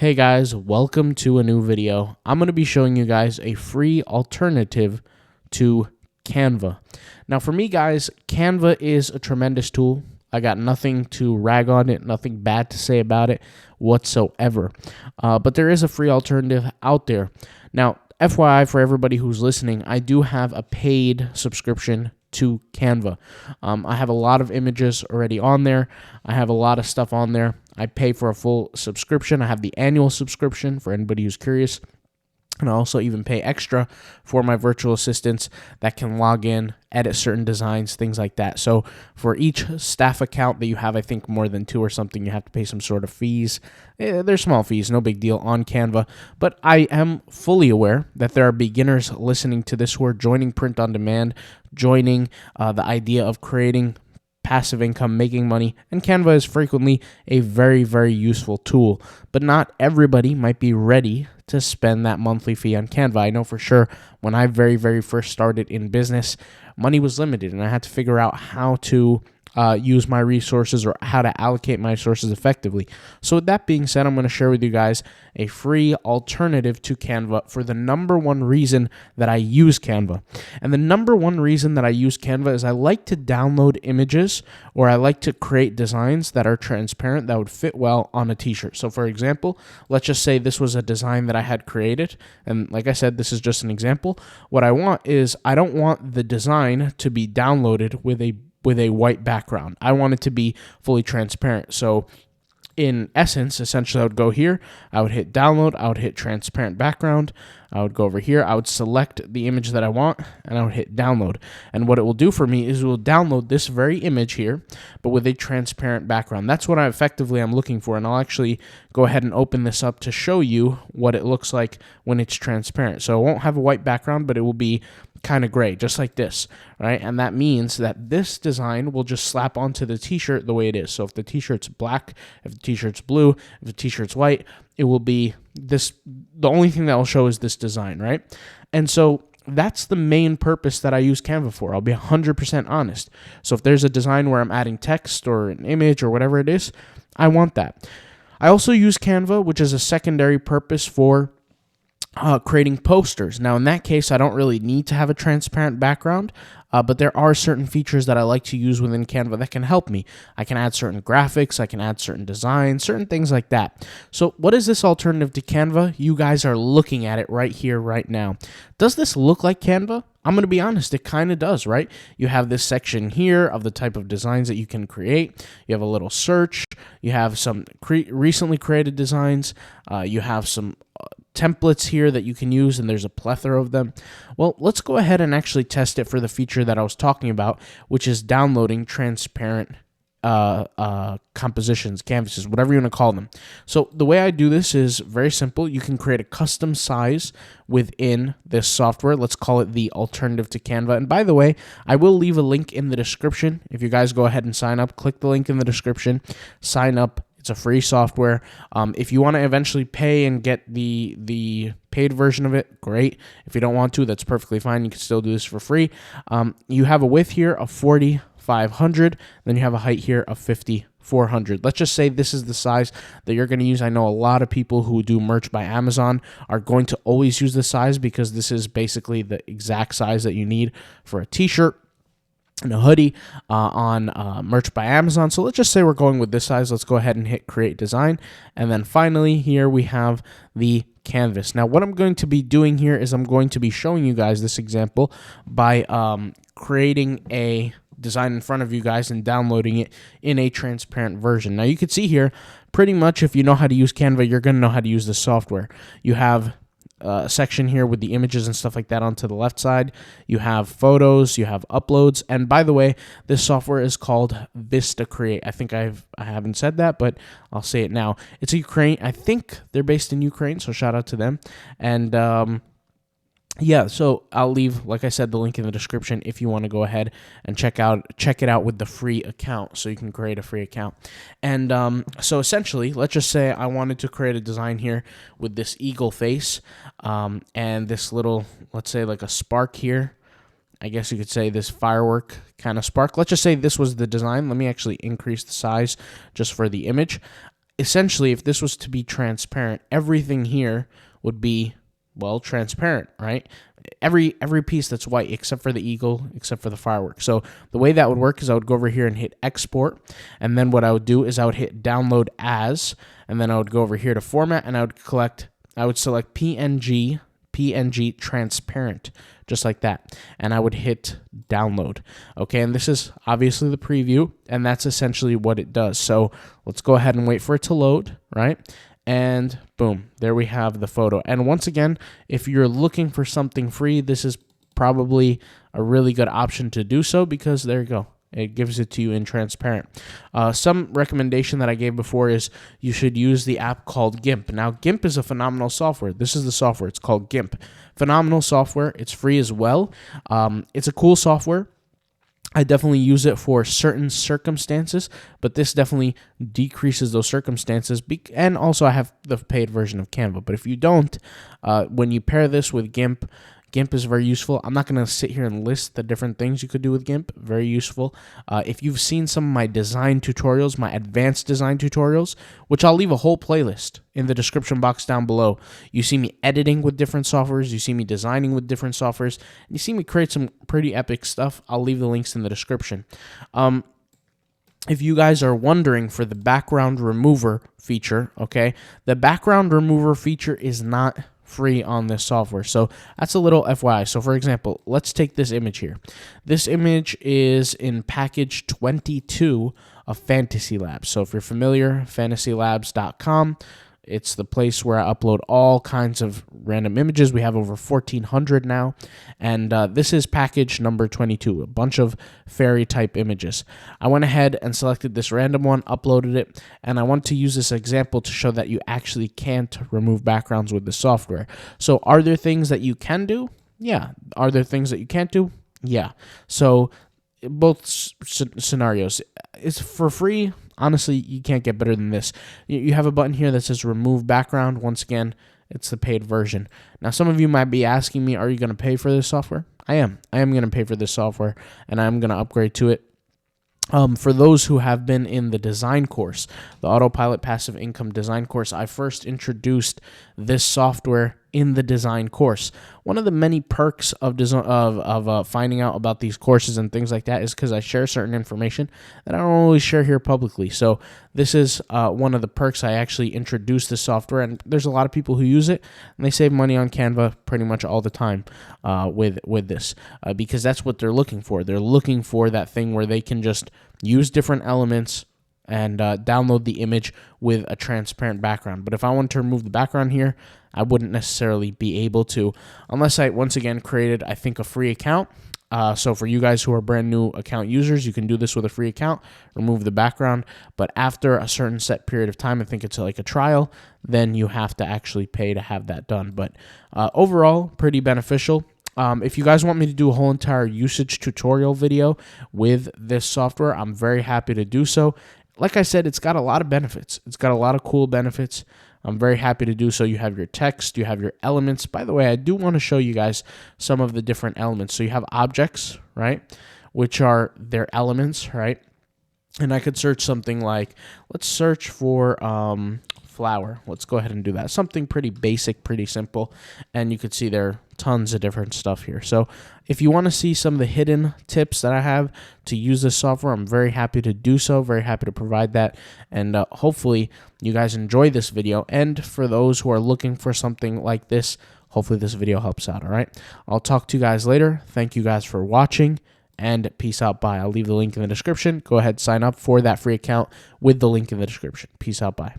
Hey guys, welcome to a new video. I'm going to be showing you guys a free alternative to Canva. Now for me guys, Canva is a tremendous tool. I got nothing to rag on it, nothing bad to say about it whatsoever. But there is a free alternative out there. Now, FYI for everybody who's listening, I do have a paid subscription to Canva. I have a lot of images already on there. I have a lot of stuff on there. I pay for a full subscription. I have the annual subscription for anybody who's curious. And I also even pay extra for my virtual assistants that can log in, edit certain designs, things like that. So for each staff account that you have, I think more than 2 or something, you have to pay some sort of fees. They're small fees, no big deal on Canva. But I am fully aware that there are beginners listening to this who are joining print on demand, joining the idea of creating passive income, making money, and Canva is frequently a very, very useful tool. But not everybody might be ready to spend that monthly fee on Canva. I know for sure when I very, very first started in business, money was limited and I had to figure out how to use my resources or how to allocate my resources effectively. So with that being said, I'm going to share with you guys a free alternative to Canva for the number one reason that I use Canva. And the number one reason that I use Canva is I like to download images or I like to create designs that are transparent that would fit well on a t-shirt. So for example, let's just say this was a design that I had created. And like I said, this is just an example. What I want is I don't want the design to be downloaded with a white background. I want it to be fully transparent. So in essence, essentially I would go here, I would hit download, I would hit transparent background, I would go over here, I would select the image that I want, and I would hit download. And what it will do for me is it will download this very image here, but with a transparent background. That's what I'm looking for, and I'll actually go ahead and open this up to show you what it looks like when it's transparent. So it won't have a white background, but it will be kind of gray, just like this, right? And that means that this design will just slap onto the t-shirt the way it is. So if the t-shirt's black, if the t-shirt's blue, if the t-shirt's white, it will be this. The only thing that will show is this design, right? And so that's the main purpose that I use Canva for. I'll be 100% honest. So if there's a design where I'm adding text or an image or whatever it is, I want that. I also use Canva, which is a secondary purpose for creating posters. Now, in that case, I don't really need to have a transparent background, but there are certain features that I like to use within Canva that can help me. I can add certain graphics, I can add certain designs, certain things like that. So what is this alternative to Canva? You guys are looking at it right here, right now. Does this look like Canva? I'm going to be honest, it kind of does, right? You have this section here of the type of designs that you can create. You have a little search. You have some recently created designs. You have some templates here that you can use, and there's a plethora of them. Well, let's go ahead and actually test it for the feature that I was talking about, which is downloading transparent compositions, canvases, whatever you want to call them. So the way I do this is very simple. You can create a custom size within this software. Let's call it the alternative to Canva. And by the way, I will leave a link in the description. If you guys go ahead and sign up, click the link in the description, sign up. It's a free software. If you want to eventually pay and get the paid version of it, great. If you don't want to, that's perfectly fine. You can still do this for free. You have a width here of 4,500. Then you have a height here of 5,400. Let's just say this is the size that you're going to use. I know a lot of people who do merch by Amazon are going to always use this size because this is basically the exact size that you need for a t-shirt and a hoodie on merch by Amazon. So let's just say we're going with this size. Let's go ahead and hit create design. And then finally here we have the canvas. Now what I'm going to be doing here is I'm going to be showing you guys this example by creating a design in front of you guys and downloading it in a transparent version. Now you can see here pretty much if you know how to use Canva, you're going to know how to use the software. You have a section here with the images and stuff like that onto the left side. You have photos, you have uploads, and by the way, this software is called VistaCreate. I think I haven't said that, but I'll say it now. It's a Ukraine. I think they're based in Ukraine, so shout out to them. And yeah, so I'll leave, like I said, the link in the description if you want to go ahead and check it out with the free account, so you can create a free account. And so essentially, let's just say I wanted to create a design here with this eagle face and this little, let's say like a spark here. I guess you could say this firework kind of spark. Let's just say this was the design. Let me actually increase the size just for the image. essentially, if this was to be transparent, everything here would be, well, transparent, right? Every piece that's white except for the eagle, except for the fireworks. So the way that would work is I would go over here and hit export, and then what I would do is I would hit download as, and then I would go over here to format, and I would select PNG transparent, just like that, and I would hit download. Okay, and this is obviously the preview, and that's essentially what it does. So let's go ahead and wait for it to load, right? And boom, there we have the photo. And once again, if you're looking for something free, this is probably a really good option to do so, because there you go. It gives it to you in transparent. Some recommendation that I gave before is you should use the app called GIMP. Now, GIMP is a phenomenal software. This is the software. It's called GIMP. Phenomenal software. It's free as well. It's a cool software. I definitely use it for certain circumstances, but this definitely decreases those circumstances. And also I have the paid version of Canva. But if you don't, when you pair this with GIMP, GIMP is very useful. I'm not going to sit here and list the different things you could do with GIMP. Very useful. If you've seen some of my design tutorials, my advanced design tutorials, which I'll leave a whole playlist in the description box down below. You see me editing with different softwares. You see me designing with different softwares. And you see me create some pretty epic stuff. I'll leave the links in the description. If you guys are wondering for the background remover feature, okay, the background remover feature is not free on this software. So that's a little FYI. So for example, let's take this image here. This image is in package 22 of Fantasy Labs. So if you're familiar, fantasylabs.com, it's the place where I upload all kinds of random images. We have over 1,400 now. And this is package number 22, a bunch of fairy type images. I went ahead and selected this random one, uploaded it, and I want to use this example to show that you actually can't remove backgrounds with the software. So are there things that you can do? Yeah. Are there things that you can't do? Yeah. So both scenarios. It's for free. Honestly, you can't get better than this. You have a button here that says remove background. Once again, it's the paid version. Now, some of you might be asking me, are you going to pay for this software? I am. I am going to pay for this software, and I'm going to upgrade to it. For those who have been in the design course, the Autopilot Passive Income Design course, I first introduced this software in the design course. One of the many perks of finding out about these courses and things like that is because I share certain information that I don't always share here publicly. So this is one of the perks. I actually introduced the software, and there's a lot of people who use it, and they save money on Canva pretty much all the time with this because that's what they're looking for. They're looking for that thing where they can just use different elements and download the image with a transparent background. But if I want to remove the background here, I wouldn't necessarily be able to unless I, once again, created, I think, a free account. So for you guys who are brand new account users, you can do this with a free account, remove the background. But after a certain set period of time, I think it's like a trial, then you have to actually pay to have that done. But overall, pretty beneficial. If you guys want me to do a whole entire usage tutorial video with this software, I'm very happy to do so. Like I said, it's got a lot of benefits. It's got a lot of cool benefits. I'm very happy to do so. You have your text, you have your elements. By the way, I do want to show you guys some of the different elements. So you have objects, right, which are their elements, right? And I could search something like, let's search for flower. Let's go ahead and do that. Something pretty basic, pretty simple. And you could see there are tons of different stuff here. So if you want to see some of the hidden tips that I have to use this software, I'm very happy to do so. Very happy to provide that. And hopefully you guys enjoy this video. And for those who are looking for something like this, hopefully this video helps out. All right. I'll talk to you guys later. Thank you guys for watching. And peace out. Bye. I'll leave the link in the description. Go ahead, sign up for that free account with the link in the description. Peace out. Bye.